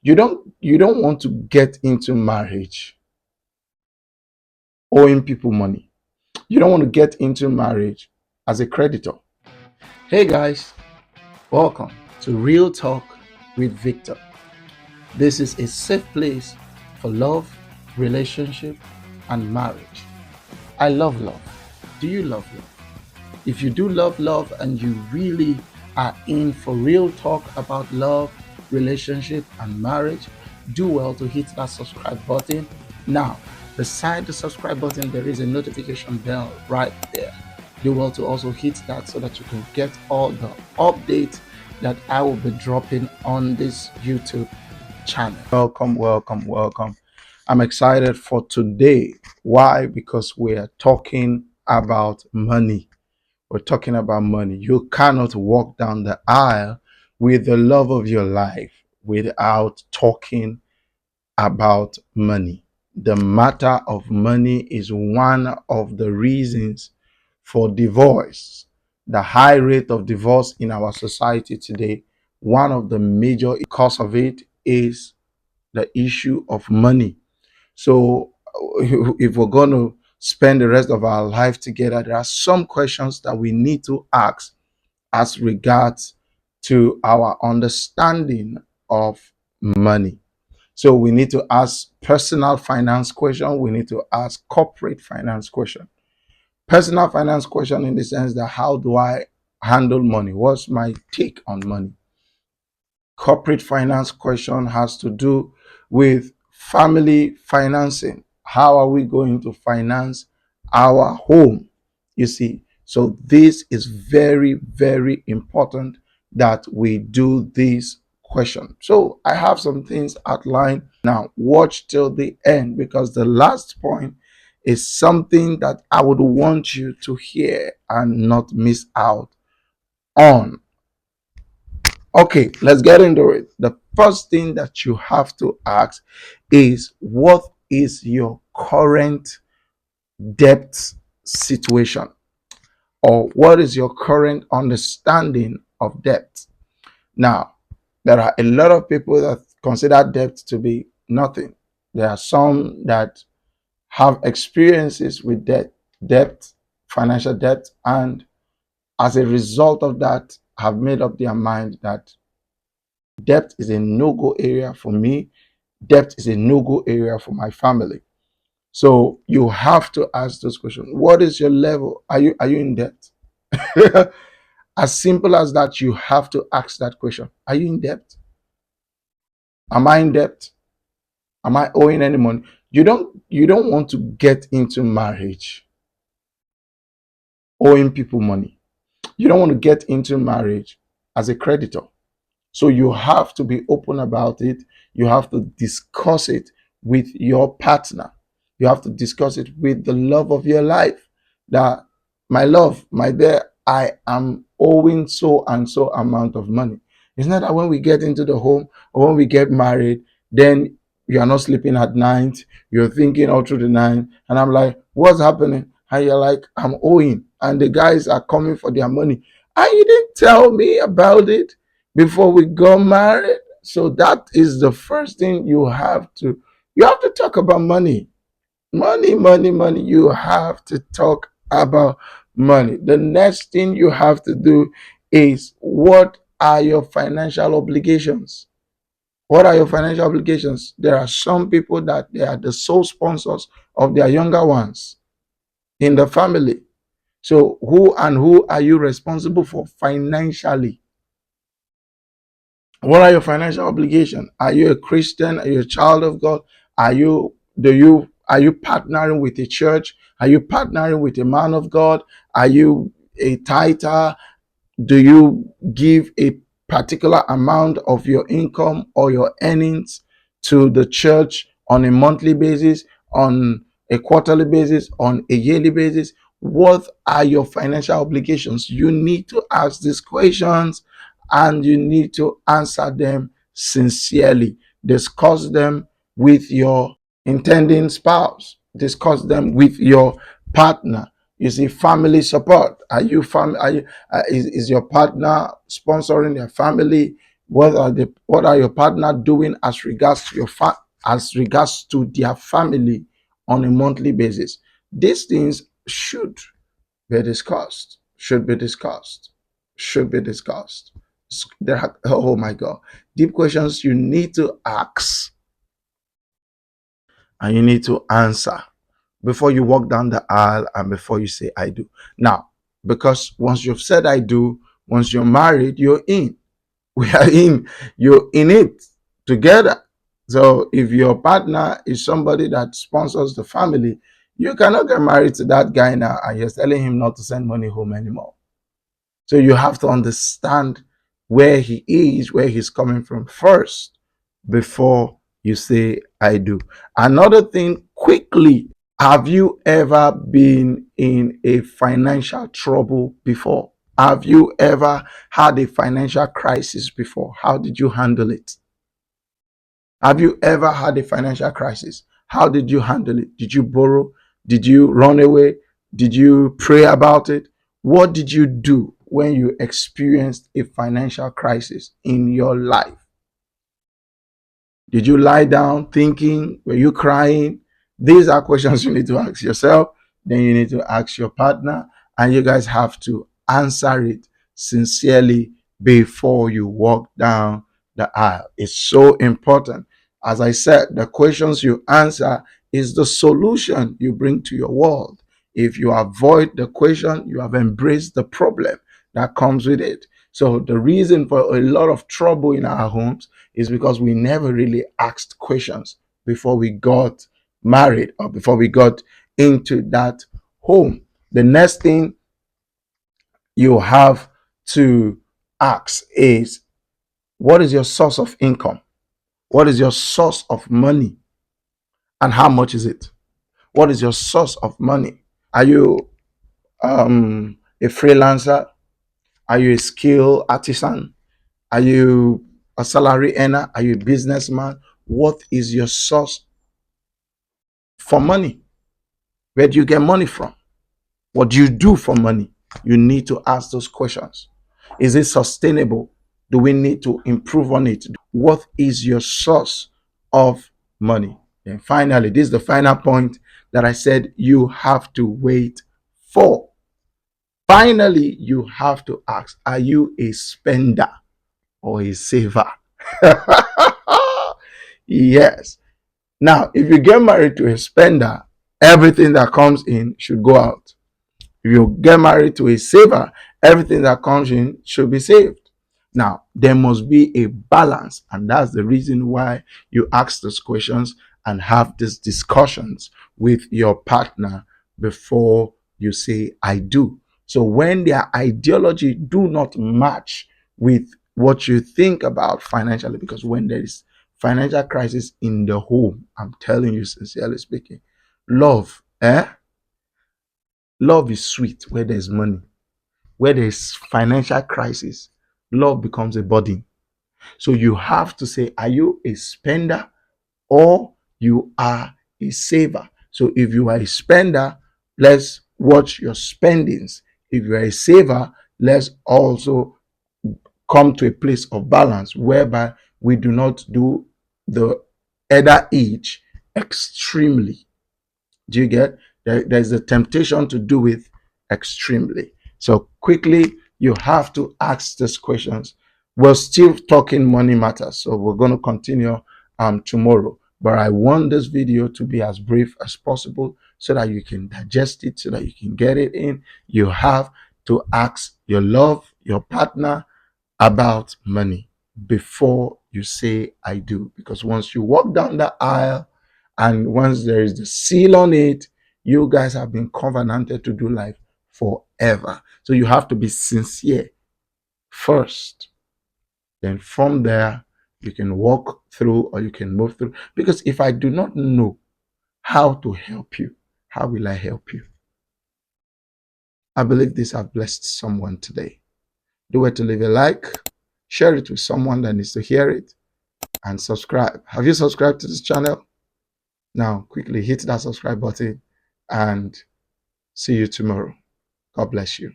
You don't want to get into marriage owing people money. You don't want to get into marriage as a creditor. Hey guys, welcome to Real Talk with Victor. This is a safe place for love, relationship, and marriage. I love love. Do you love love? If you do love love and you really are in for real talk about love, relationship, and marriage, do well to hit that subscribe button. Now, beside the subscribe button, there is a notification bell right there. Do well to also hit that so that you can get all the updates that I will be dropping on this YouTube channel. Welcome, welcome, welcome. I'm excited for today. Why? Because we are talking about money. We're talking about money. You cannot walk down the aisle with the love of your life without talking about money. The matter of money is one of the reasons for divorce. The high rate of divorce in our society today, one of the major cause of it is the issue of money. So if we're going to spend the rest of our life together, there are some questions that we need to ask as regards to our understanding of money. So we need to ask personal finance question. We need to ask corporate finance question. Personal finance question in the sense that how do I handle money? What's my take on money? Corporate finance question has to do with family financing. How are we going to finance our home? You see, so this is very, very important that we do this question. So I have some things outlined. Now, watch till the end because the last point is something that I would want you to hear and not miss out on. Okay, let's get into it. The first thing that you have to ask is what is your current debt situation, or what is your current understanding of debt? Now, there are a lot of people that consider debt to be nothing. There are some that have experiences with debt, financial debt, and as a result of that, have made up their mind that debt is a no-go area for me. Debt is a no-go area for my family. So you have to ask those questions. What is your level? Are you in debt? As simple as that, you have to ask that question. Are you in debt? Am I in debt? Am I owing any money? You don't want to get into marriage owing people money. You don't want to get into marriage as a creditor. So you have to be open about it. You have to discuss it with your partner. You have to discuss it with the love of your life. That my love, my dear, I am owing so and so amount of money. It's not that when we get into the home or when we get married, then you are not sleeping at night. You're thinking all through the night. And I'm like, what's happening? And you're like, I'm owing. And the guys are coming for their money. And you didn't tell me about it before we got married. So that is the first thing you have to talk about money. Money. You have to talk about money. The next thing you have to do is what are your financial obligations? What are your financial obligations? There are some people that they are the sole sponsors of their younger ones in the family. So who are you responsible for financially? What are your financial obligations? Are you a Christian? Are you a child of God? Are you partnering with a church? Are you partnering with a man of God? Are you a tither? Do you give a particular amount of your income or your earnings to the church on a monthly basis, on a quarterly basis, on a yearly basis? What are your financial obligations? You need to ask these questions and you need to answer them sincerely. Discuss them with your intending spouse, discuss them with your partner. You see, family support. Are you is your partner sponsoring their family? What are your partner doing as regards to as regards to their family on a monthly basis? These things should be discussed. Should be discussed. Should be discussed. Oh my God, deep questions you need to ask and you need to answer before you walk down the aisle and before you say I do. Now, because once you've said I do, once you're married, you're in. We are in. You're in it together. So if your partner is somebody that sponsors the family, you cannot get married to that guy now and you're telling him not to send money home anymore. So you have to understand where he is, where he's coming from first before you say I do. Another thing, quickly, have you ever been in a financial trouble before? Have you ever had a financial crisis before? How did you handle it? Have you ever had a financial crisis? How did you handle it? Did you borrow? Did you run away? Did you pray about it? What did you do when you experienced a financial crisis in your life? Did you lie down thinking? Were you crying? These are questions you need to ask yourself. Then you need to ask your partner, and you guys have to answer it sincerely before you walk down the aisle. It's so important. As I said, the questions you answer is the solution you bring to your world. If you avoid the question, you have embraced the problem that comes with it. So, the reason for a lot of trouble in our homes is because we never really asked questions before we got married or before we got into that home. The next thing you have to ask is, what is your source of income? What is your source of money? And how much is it? What is your source of money? Are you a freelancer? Are you a skill artisan? Are you a salary earner? Are you a businessman? What is your source for money? Where do you get money from? What do you do for money? You need to ask those questions. Is it sustainable? Do we need to improve on it? What is your source of money? And finally, this is the final point that I said you have to wait for. Finally, you have to ask, are you a spender or a saver? Yes. Now, if you get married to a spender, everything that comes in should go out. If you get married to a saver, everything that comes in should be saved. Now, there must be a balance, and that's the reason why you ask those questions and have these discussions with your partner before you say, I do. So when their ideology do not match with what you think about financially, because when there is financial crisis in the home, I'm telling you sincerely speaking, love, love is sweet where there's money. Where there's financial crisis, love becomes a burden. So you have to say, are you a spender or you are a saver? So if you are a spender, let's watch your spendings. If you are a saver, let's also come to a place of balance whereby we do not do the either each extremely. Do you get? There's a temptation to do it extremely. So quickly, you have to ask these questions. We're still talking money matters, so we're going to continue tomorrow. But I want this video to be as brief as possible so that you can digest it, so that you can get it in. You have to ask your love, your partner about money before you say I do. Because once you walk down the aisle, and once there is the seal on it, you guys have been covenanted to do life forever. So you have to be sincere first. Then from there, you can walk through or you can move through. Because if I do not know how to help you, how will I help you? I believe this has blessed someone today. Do it to leave a like, share it with someone that needs to hear it, and subscribe. Have you subscribed to this channel? Now, quickly hit that subscribe button and see you tomorrow. God bless you.